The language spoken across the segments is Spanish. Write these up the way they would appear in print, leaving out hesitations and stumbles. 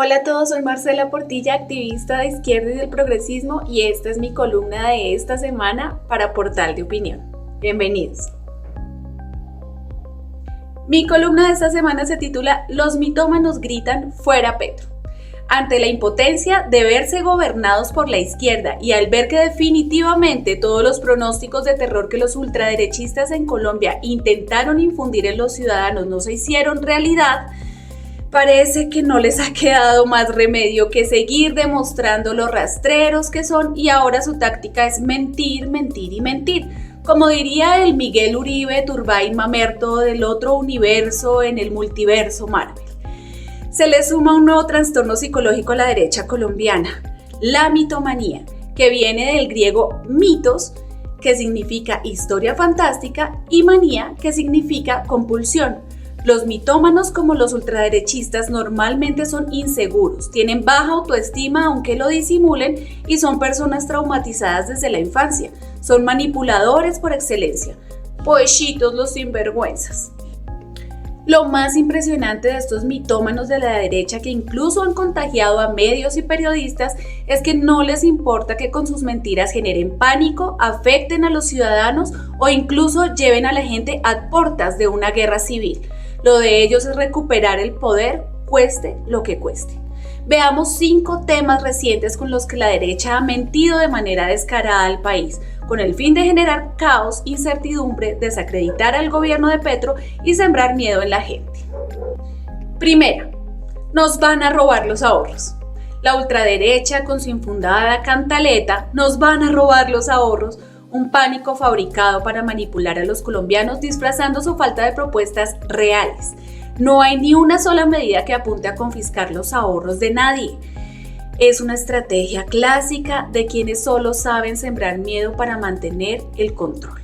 Hola a todos, soy Marcela Portilla, activista de izquierda y del progresismo, y esta es mi columna de esta semana para Portal de Opinión. Bienvenidos. Mi columna de esta semana se titula Los mitómanos gritan fuera Petro. Ante la impotencia de verse gobernados por la izquierda y al ver que definitivamente todos los pronósticos de terror que los ultraderechistas en Colombia intentaron infundir en los ciudadanos no se hicieron realidad, parece que no les ha quedado más remedio que seguir demostrando lo rastreros que son, y ahora su táctica es mentir, mentir y mentir. Como diría el Miguel Uribe Turbay Mamerto del otro universo en el multiverso Marvel. Se le suma un nuevo trastorno psicológico a la derecha colombiana, la mitomanía, que viene del griego mitos, que significa historia fantástica, y manía, que significa compulsión. Los mitómanos, como los ultraderechistas, normalmente son inseguros, tienen baja autoestima aunque lo disimulen, y son personas traumatizadas desde la infancia. Son manipuladores por excelencia, poechitos los sinvergüenzas. Lo más impresionante de estos mitómanos de la derecha, que incluso han contagiado a medios y periodistas, es que no les importa que con sus mentiras generen pánico, afecten a los ciudadanos o incluso lleven a la gente a puertas de una guerra civil. Lo de ellos es recuperar el poder, cueste lo que cueste. Veamos 5 temas recientes con los que la derecha ha mentido de manera descarada al país, con el fin de generar caos, incertidumbre, desacreditar al gobierno de Petro y sembrar miedo en la gente. Primera, nos van a robar los ahorros. La ultraderecha, con su infundada cantaleta, nos van a robar los ahorros, un pánico fabricado para manipular a los colombianos disfrazando su falta de propuestas reales. No hay ni una sola medida que apunte a confiscar los ahorros de nadie. Es una estrategia clásica de quienes solo saben sembrar miedo para mantener el control.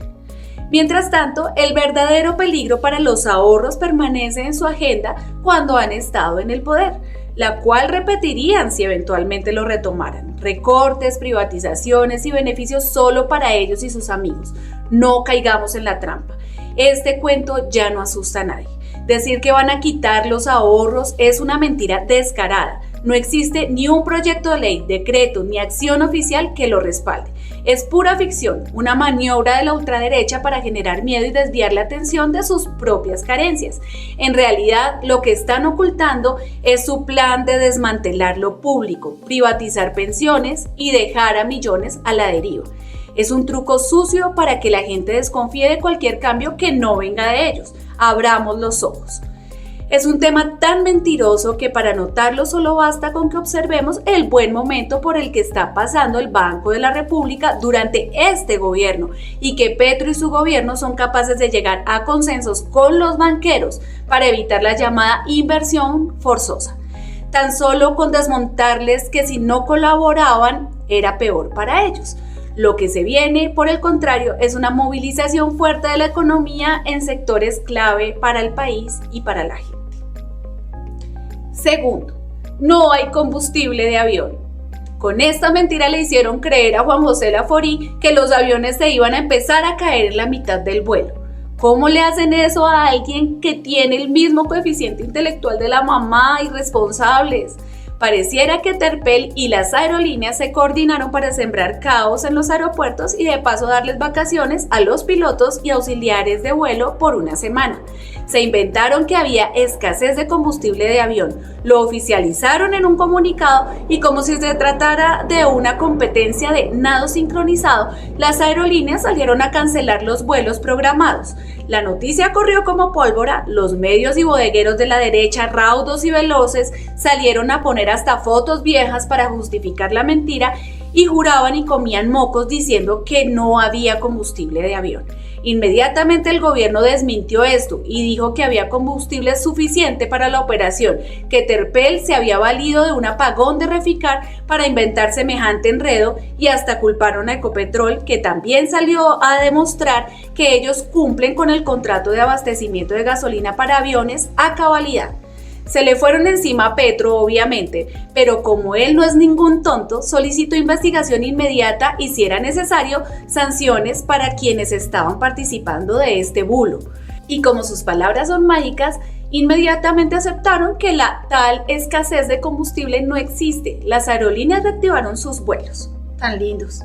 Mientras tanto, el verdadero peligro para los ahorros permanece en su agenda cuando han estado en el poder, la cual repetirían si eventualmente lo retomaran. Recortes, privatizaciones y beneficios solo para ellos y sus amigos. No caigamos en la trampa. Este cuento ya no asusta a nadie. Decir que van a quitar los ahorros es una mentira descarada. No existe ni un proyecto de ley, decreto ni acción oficial que lo respalde. Es pura ficción, una maniobra de la ultraderecha para generar miedo y desviar la atención de sus propias carencias. En realidad, lo que están ocultando es su plan de desmantelar lo público, privatizar pensiones y dejar a millones a la deriva. Es un truco sucio para que la gente desconfíe de cualquier cambio que no venga de ellos. Abramos los ojos. Es un tema tan mentiroso que para notarlo solo basta con que observemos el buen momento por el que está pasando el Banco de la República durante este gobierno, y que Petro y su gobierno son capaces de llegar a consensos con los banqueros para evitar la llamada inversión forzosa. Tan solo con desmontarles que si no colaboraban era peor para ellos. Lo que se viene, por el contrario, es una movilización fuerte de la economía en sectores clave para el país y para la gente. Segundo, no hay combustible de avión. Con esta mentira le hicieron creer a Juan José Laforí que los aviones se iban a empezar a caer en la mitad del vuelo. ¿Cómo le hacen eso a alguien que tiene el mismo coeficiente intelectual de la mamá? Irresponsables. Pareciera que Terpel y las aerolíneas se coordinaron para sembrar caos en los aeropuertos y de paso darles vacaciones a los pilotos y auxiliares de vuelo por una semana. Se inventaron que había escasez de combustible de avión, lo oficializaron en un comunicado y, como si se tratara de una competencia de nado sincronizado, las aerolíneas salieron a cancelar los vuelos programados. La noticia corrió como pólvora, los medios y bodegueros de la derecha, raudos y veloces, salieron a poner hasta fotos viejas para justificar la mentira y juraban y comían mocos diciendo que no había combustible de avión. Inmediatamente el gobierno desmintió esto y dijo que había combustible suficiente para la operación, que Terpel se había valido de un apagón de Reficar para inventar semejante enredo, y hasta culparon a Ecopetrol, que también salió a demostrar que ellos cumplen con el contrato de abastecimiento de gasolina para aviones a cabalidad. Se le fueron encima a Petro, obviamente, pero como él no es ningún tonto, solicitó investigación inmediata y, si era necesario, sanciones para quienes estaban participando de este bulo. Y como sus palabras son mágicas, Inmediatamente aceptaron que la tal escasez de combustible no existe. Las aerolíneas reactivaron sus vuelos. Tan lindos.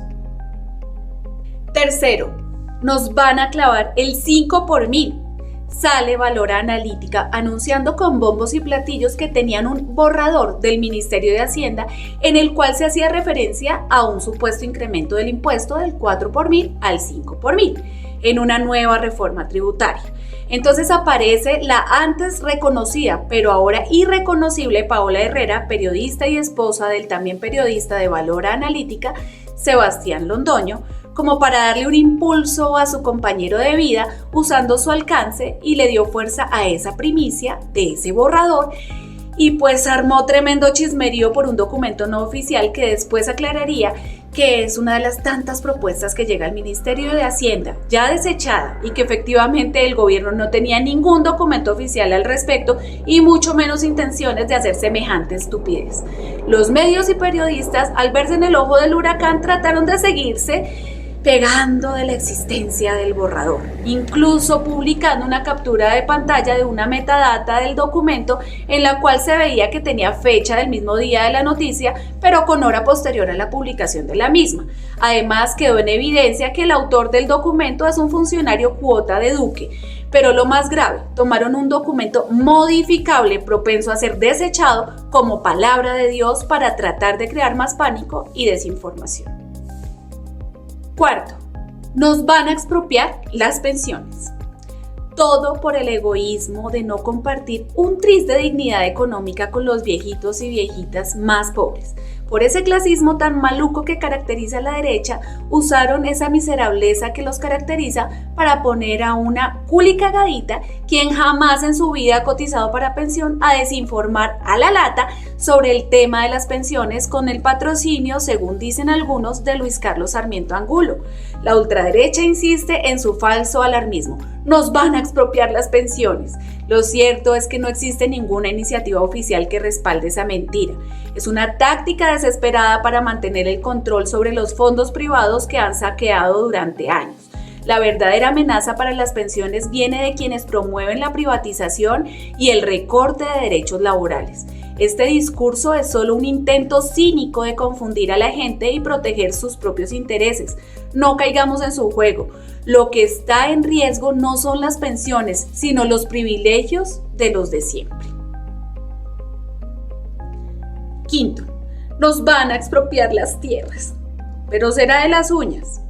Tercero, nos van a clavar el 5 por 1000. Sale Valora Analítica anunciando con bombos y platillos que tenían un borrador del Ministerio de Hacienda en el cual se hacía referencia a un supuesto incremento del impuesto del 4 por 1000 al 5 por 1000 en una nueva reforma tributaria. Entonces aparece la antes reconocida, pero ahora irreconocible Paola Herrera, periodista y esposa del también periodista de Valora Analítica, Sebastián Londoño, como para darle un impulso a su compañero de vida usando su alcance, y le dio fuerza a esa primicia de ese borrador, y pues armó tremendo chismerío por un documento no oficial que después aclararía que es una de las tantas propuestas que llega al Ministerio de Hacienda, ya desechada, y que efectivamente el gobierno no tenía ningún documento oficial al respecto y mucho menos intenciones de hacer semejante estupidez. Los medios y periodistas, al verse en el ojo del huracán, trataron de seguirse pegando de la existencia del borrador, incluso publicando una captura de pantalla de una metadata del documento en la cual se veía que tenía fecha del mismo día de la noticia, pero con hora posterior a la publicación de la misma. Además, quedó en evidencia que el autor del documento es un funcionario cuota de Duque. Pero lo más grave, tomaron un documento modificable propenso a ser desechado como palabra de Dios para tratar de crear más pánico y desinformación. Cuarto, nos van a expropiar las pensiones. Todo por el egoísmo de no compartir un tris de dignidad económica con los viejitos y viejitas más pobres. Por ese clasismo tan maluco que caracteriza a la derecha, usaron esa miserableza que los caracteriza para poner a una culi cagadita, quien jamás en su vida ha cotizado para pensión, a desinformar a la lata sobre el tema de las pensiones con el patrocinio, según dicen algunos, de Luis Carlos Sarmiento Angulo. La ultraderecha insiste en su falso alarmismo. Nos van a expropiar las pensiones. Lo cierto es que no existe ninguna iniciativa oficial que respalde esa mentira. Es una táctica desesperada para mantener el control sobre los fondos privados que han saqueado durante años. La verdadera amenaza para las pensiones viene de quienes promueven la privatización y el recorte de derechos laborales. Este discurso es solo un intento cínico de confundir a la gente y proteger sus propios intereses. No caigamos en su juego. Lo que está en riesgo no son las pensiones, sino los privilegios de los de siempre. Quinto, nos van a expropiar las tierras, pero será de las uñas.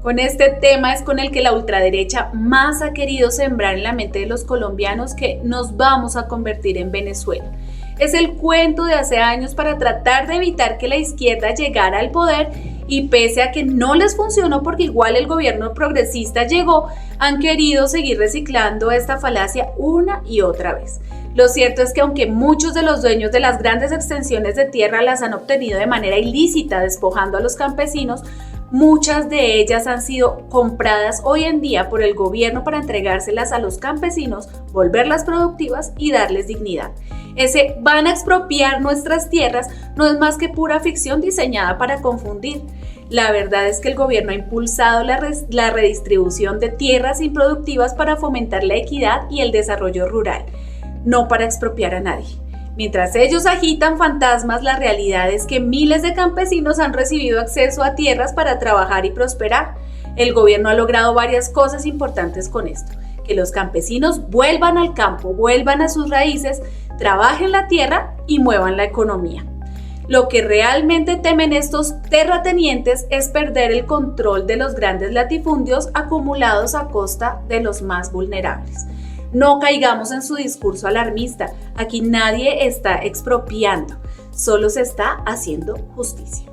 Con este tema es con el que la ultraderecha más ha querido sembrar en la mente de los colombianos que nos vamos a convertir en Venezuela. Es el cuento de hace años para tratar de evitar que la izquierda llegara al poder, y pese a que no les funcionó porque igual el gobierno progresista llegó, han querido seguir reciclando esta falacia una y otra vez. Lo cierto es que aunque muchos de los dueños de las grandes extensiones de tierra las han obtenido de manera ilícita despojando a los campesinos, muchas de ellas han sido compradas hoy en día por el gobierno para entregárselas a los campesinos, volverlas productivas y darles dignidad. Ese van a expropiar nuestras tierras no es más que pura ficción diseñada para confundir. La verdad es que el gobierno ha impulsado la redistribución de tierras improductivas para fomentar la equidad y el desarrollo rural, no para expropiar a nadie. Mientras ellos agitan fantasmas, la realidad es que miles de campesinos han recibido acceso a tierras para trabajar y prosperar. El gobierno ha logrado varias cosas importantes con esto: que los campesinos vuelvan al campo, vuelvan a sus raíces, trabajen la tierra y muevan la economía. Lo que realmente temen estos terratenientes es perder el control de los grandes latifundios acumulados a costa de los más vulnerables. No caigamos en su discurso alarmista. Aquí nadie está expropiando, solo se está haciendo justicia.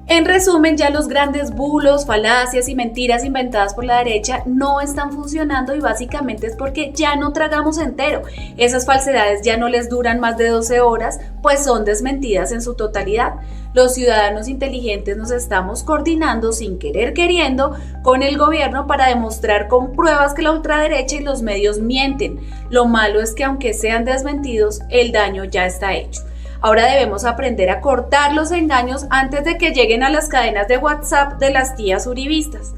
En resumen, ya los grandes bulos, falacias y mentiras inventadas por la derecha no están funcionando, y básicamente es porque ya no tragamos entero. Esas falsedades ya no les duran más de 12 horas, pues son desmentidas en su totalidad. Los ciudadanos inteligentes nos estamos coordinando sin querer queriendo con el gobierno para demostrar con pruebas que la ultraderecha y los medios mienten. Lo malo es que aunque sean desmentidos, el daño ya está hecho. Ahora debemos aprender a cortar los engaños antes de que lleguen a las cadenas de WhatsApp de las tías uribistas.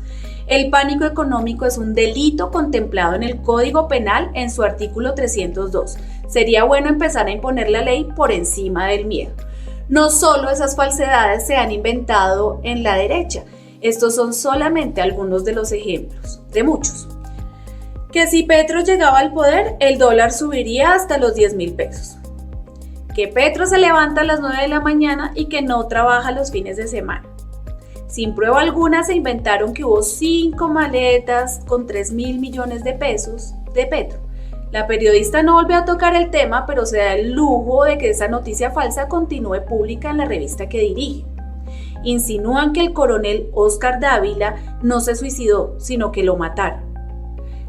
El pánico económico es un delito contemplado en el Código Penal en su artículo 302. Sería bueno empezar a imponer la ley por encima del miedo. No solo esas falsedades se han inventado en la derecha. Estos son solamente algunos de los ejemplos, de muchos. Que si Petro llegaba al poder, el dólar subiría hasta los 10.000 pesos. Que Petro se levanta a las 9 de la mañana y que no trabaja los fines de semana. Sin prueba alguna se inventaron que hubo 5 maletas con 3.000 millones de pesos de Petro. La periodista no volvió a tocar el tema, pero se da el lujo de que esa noticia falsa continúe pública en la revista que dirige. Insinúan que el coronel Oscar Dávila no se suicidó, sino que lo mataron.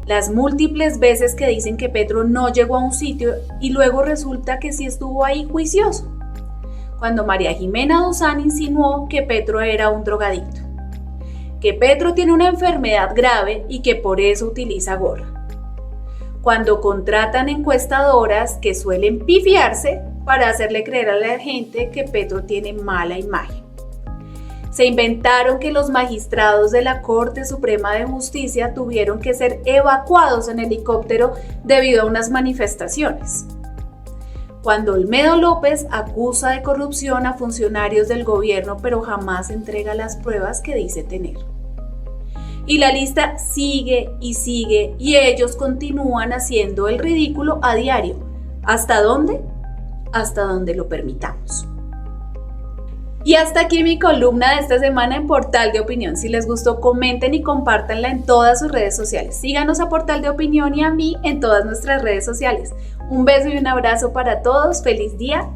Las múltiples veces que dicen que Petro no llegó a un sitio y luego resulta que sí estuvo ahí juicioso. Cuando María Jimena Duzán insinuó que Petro era un drogadicto, que Petro tiene una enfermedad grave y que por eso utiliza gorra. Cuando contratan encuestadoras que suelen pifiarse para hacerle creer a la gente que Petro tiene mala imagen. Se inventaron que los magistrados de la Corte Suprema de Justicia tuvieron que ser evacuados en helicóptero debido a unas manifestaciones. Cuando Olmedo López acusa de corrupción a funcionarios del gobierno, pero jamás entrega las pruebas que dice tener. Y la lista sigue y sigue y ellos continúan haciendo el ridículo a diario. ¿Hasta dónde? Hasta donde lo permitamos. Y hasta aquí mi columna de esta semana en Portal de Opinión. Si les gustó, comenten y compártanla en todas sus redes sociales. Síganos a Portal de Opinión y a mí en todas nuestras redes sociales. Un beso y un abrazo para todos. Feliz día